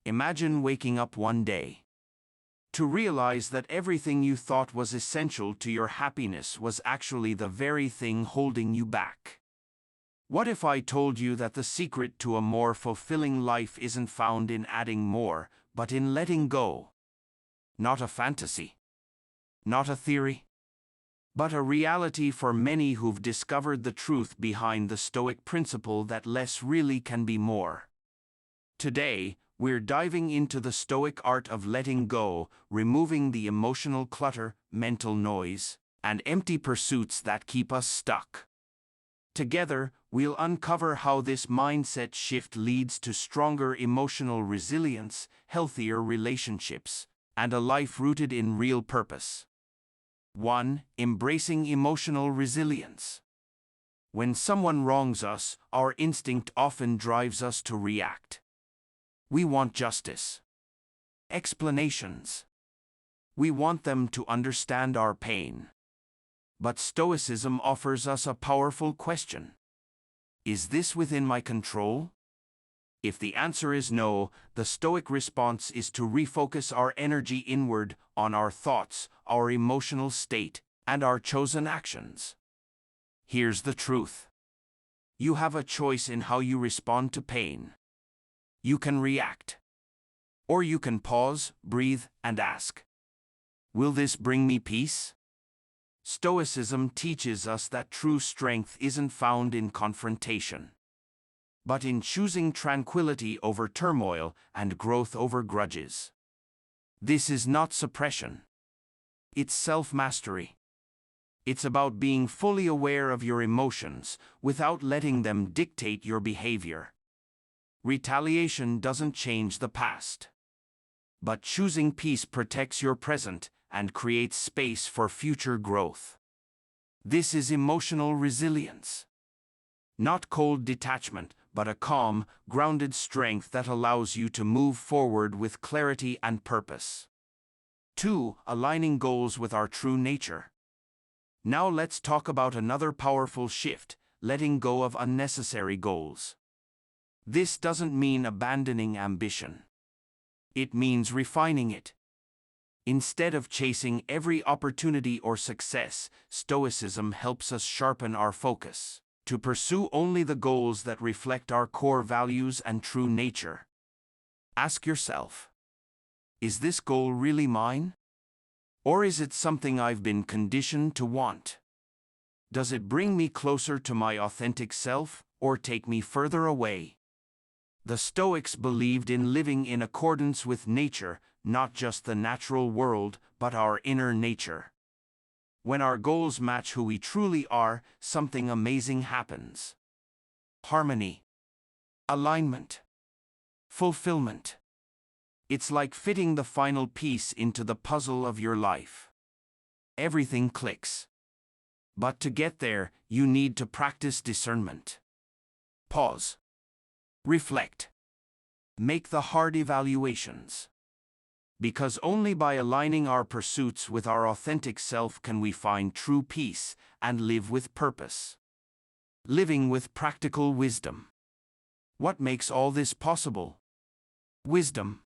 Imagine waking up one day to realize that everything you thought was essential to your happiness was actually the very thing holding you back. What if I told you that the secret to a more fulfilling life isn't found in adding more, but in letting go? Not a fantasy, not a theory, but a reality for many who've discovered the truth behind the Stoic principle that less really can be more. Today, we're diving into the Stoic art of letting go, removing the emotional clutter, mental noise, and empty pursuits that keep us stuck. Together, we'll uncover how this mindset shift leads to stronger emotional resilience, healthier relationships, and a life rooted in real purpose. 1. Embracing emotional resilience. When someone wrongs us, our instinct often drives us to react. We want justice, explanations. We want them to understand our pain. But Stoicism offers us a powerful question. Is this within my control? If the answer is no, the Stoic response is to refocus our energy inward on our thoughts, our emotional state, and our chosen actions. Here's the truth. You have a choice in how you respond to pain. You can react. Or you can pause, breathe, and ask, will this bring me peace? Stoicism teaches us that true strength isn't found in confrontation, but in choosing tranquility over turmoil and growth over grudges. This is not suppression. It's self-mastery. It's about being fully aware of your emotions without letting them dictate your behavior. Retaliation doesn't change the past, but choosing peace protects your present and creates space for future growth. This is emotional resilience. Not cold detachment, but a calm, grounded strength that allows you to move forward with clarity and purpose. 2. Aligning goals with our true nature. Now let's talk about another powerful shift, letting go of unnecessary goals. This doesn't mean abandoning ambition. It means refining it. Instead of chasing every opportunity or success, Stoicism helps us sharpen our focus to pursue only the goals that reflect our core values and true nature. Ask yourself, is this goal really mine? Or is it something I've been conditioned to want? Does it bring me closer to my authentic self, or take me further away? The Stoics believed in living in accordance with nature, not just the natural world, but our inner nature. When our goals match who we truly are, something amazing happens. Harmony, alignment, fulfillment. It's like fitting the final piece into the puzzle of your life. Everything clicks. But to get there, you need to practice discernment. Pause. Reflect. Make the hard evaluations. Because only by aligning our pursuits with our authentic self can we find true peace and live with purpose. Living with practical wisdom. What makes all this possible? Wisdom.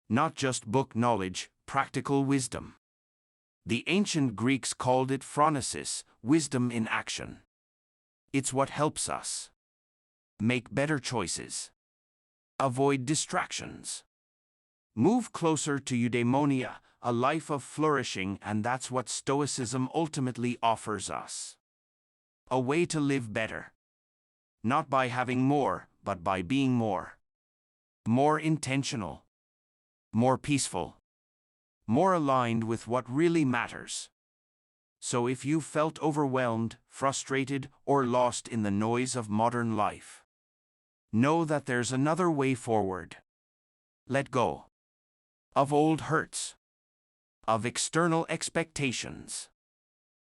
Not just book knowledge, practical wisdom. The ancient Greeks called it phronesis, wisdom in action. It's what helps us make better choices, avoid distractions, move closer to eudaimonia, a life of flourishing, and that's what Stoicism ultimately offers us. A way to live better. Not by having more, but by being more. More intentional. More peaceful. More aligned with what really matters. So if you felt overwhelmed, frustrated, or lost in the noise of modern life, know that there's another way forward. Let go of old hurts, of external expectations,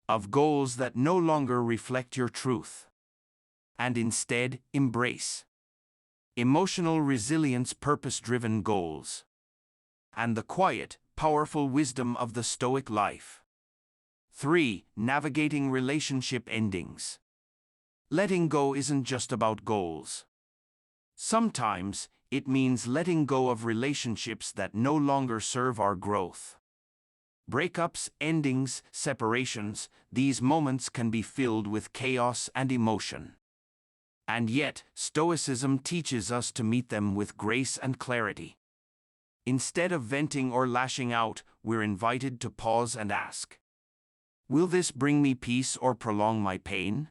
of goals that no longer reflect your truth, and instead embrace emotional resilience, purpose-driven goals, and the quiet, powerful wisdom of the Stoic life. 3. Navigating relationship endings. Letting go isn't just about goals. Sometimes, it means letting go of relationships that no longer serve our growth. Breakups, endings, separations, these moments can be filled with chaos and emotion. And yet, Stoicism teaches us to meet them with grace and clarity. Instead of venting or lashing out, we're invited to pause and ask, will this bring me peace or prolong my pain?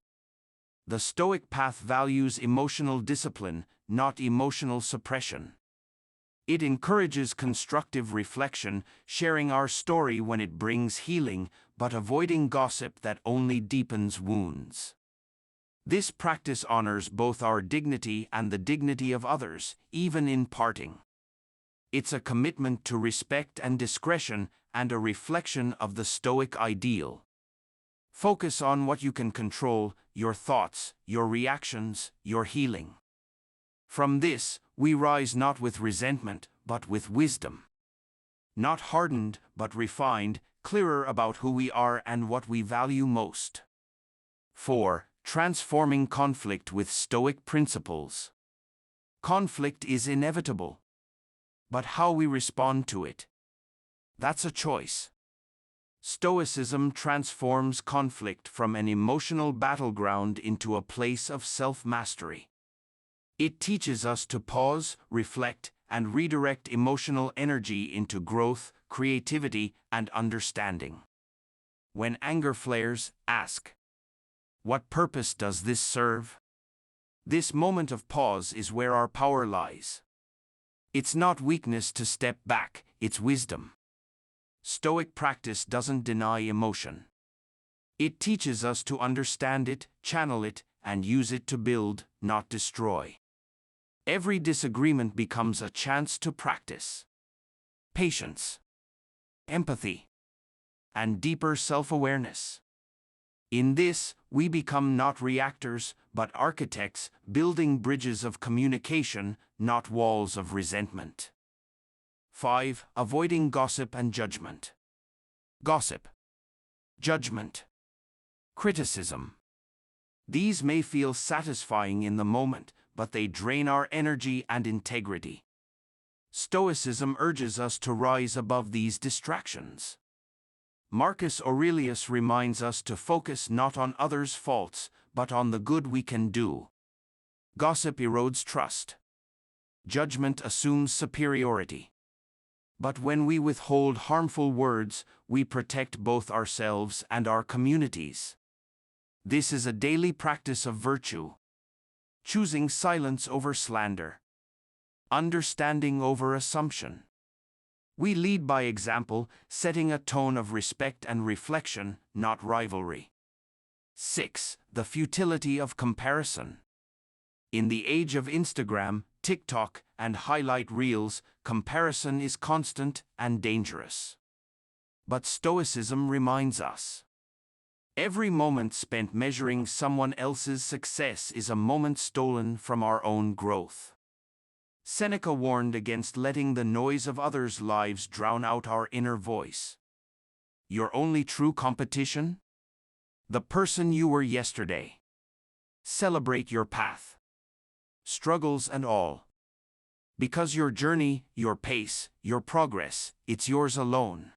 The Stoic path values emotional discipline, not emotional suppression. It encourages constructive reflection, sharing our story when it brings healing, but avoiding gossip that only deepens wounds. This practice honors both our dignity and the dignity of others, even in parting. It's a commitment to respect and discretion, and a reflection of the Stoic ideal. Focus on what you can control, your thoughts, your reactions, your healing. From this, we rise not with resentment, but with wisdom. Not hardened, but refined, clearer about who we are and what we value most. 4. Transforming conflict with Stoic principles. Conflict is inevitable. But how we respond to it, that's a choice. Stoicism transforms conflict from an emotional battleground into a place of self-mastery. It teaches us to pause, reflect, and redirect emotional energy into growth, creativity, and understanding. When anger flares, ask, what purpose does this serve? This moment of pause is where our power lies. It's not weakness to step back, it's wisdom. Stoic practice doesn't deny emotion. It teaches us to understand it, channel it, and use it to build, not destroy. Every disagreement becomes a chance to practice patience, empathy, and deeper self-awareness. In this, we become not reactors, but architects, building bridges of communication, not walls of resentment. 5. Avoiding gossip and judgment. Gossip, judgment, criticism. These may feel satisfying in the moment, but they drain our energy and integrity. Stoicism urges us to rise above these distractions. Marcus Aurelius reminds us to focus not on others' faults, but on the good we can do. Gossip erodes trust. Judgment assumes superiority. But when we withhold harmful words, we protect both ourselves and our communities. This is a daily practice of virtue. Choosing silence over slander. Understanding over assumption. We lead by example, setting a tone of respect and reflection, not rivalry. 6. The futility of comparison. In the age of Instagram, TikTok, and highlight reels, comparison is constant and dangerous. But Stoicism reminds us, every moment spent measuring someone else's success is a moment stolen from our own growth. Seneca warned against letting the noise of others' lives drown out our inner voice. Your only true competition? The person you were yesterday. Celebrate your path, struggles and all. Because your journey, your pace, your progress, it's yours alone.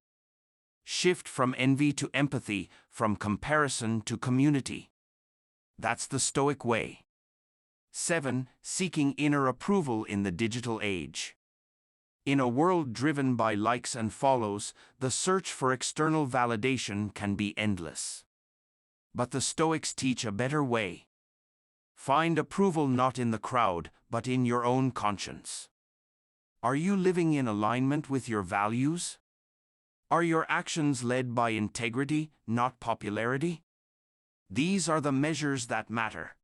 Shift from envy to empathy, from comparison to community. That's the Stoic way. 7. Seeking inner approval in the digital age. In a world driven by likes and follows, the search for external validation can be endless. But the Stoics teach a better way. Find approval not in the crowd, but in your own conscience. Are you living in alignment with your values? Are your actions led by integrity, not popularity? These are the measures that matter.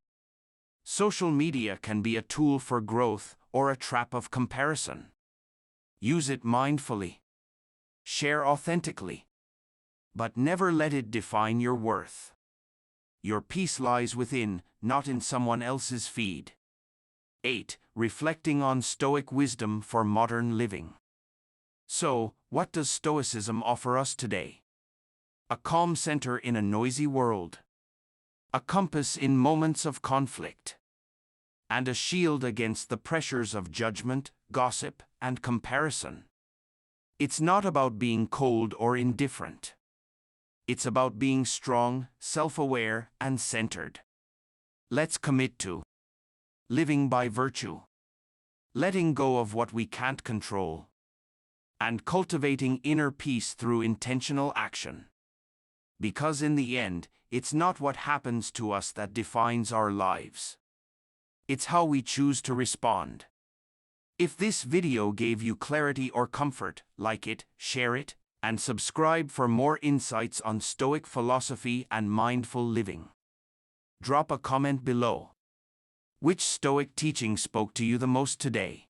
Social media can be a tool for growth or a trap of comparison. Use it mindfully. Share authentically. But never let it define your worth. Your peace lies within, not in someone else's feed. 8. Reflecting on Stoic wisdom for modern living. So, what does Stoicism offer us today? A calm center in a noisy world. A compass in moments of conflict. and a shield against the pressures of judgment, gossip, and comparison. It's not about being cold or indifferent. It's about being strong, self-aware, and centered. Let's commit to living by virtue, letting go of what we can't control, and cultivating inner peace through intentional action. Because in the end, it's not what happens to us that defines our lives. It's how we choose to respond. If this video gave you clarity or comfort, like it, share it, and subscribe for more insights on Stoic philosophy and mindful living. Drop a comment below. Which Stoic teaching spoke to you the most today?